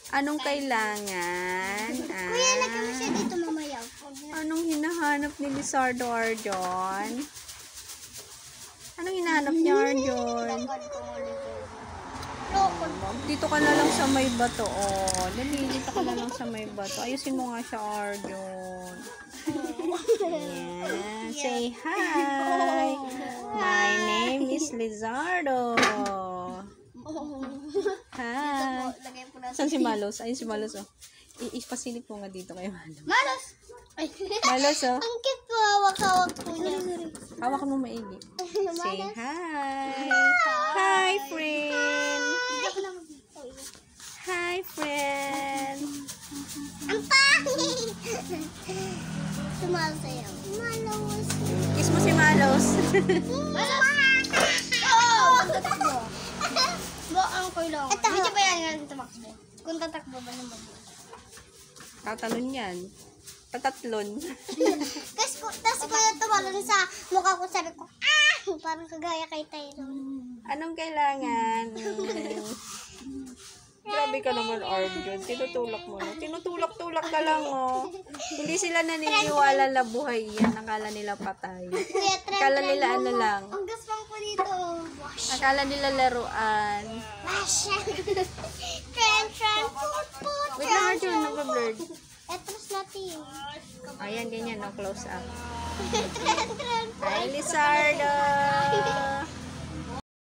Anong kailangan? Kuya, lagyan mo siya dito mamaya. Anong hinahanap ni Lizardo Arjon? Anong hinahanap niya, Arjon? Dito ka na lang sa may bato, oh. Dali, dito ka na lang sa may bato. Ayusin mo nga siya, Arjon. Yeah. Say hi. My name is Lizardo. Hi. Saan si Malos? Ayun si Malos, oh. Ipasilip mo nga dito kay Malos. Malos! Malos, oh. Ang cute po, hawak-hawak po niya. Hawak mo maigi. Say hi. Hi, friend. Hi, friend. Ang pangit! Sumalas sa'yo. Malos. Kiss mo si Malos. Malos! Oo! Bo, ang kailangan. Medyo ba yan nga tumakbo? Kung tatakbo ba naman? Tatalon yan. Tatatlon. Tapos ko yung tumalon sa mukha ko, sabi ko, ah! Parang kagaya kay Tyron. Anong kailangan? Grabe ka naman, Arjon. Tinutulak mo na. Tinutulak-tulak ka lang, oh. Hindi sila naniniwala na buhay yan. Akala nila patay. Akala nila ano lang. Ang gaspang po dito. Akala nila laruan. Wash. Tren, put. Wait lang, Arjon. Nag-blurred. Etros natin. Ayan, ganyan, no? Close up. Tren. Hi, Lizardo.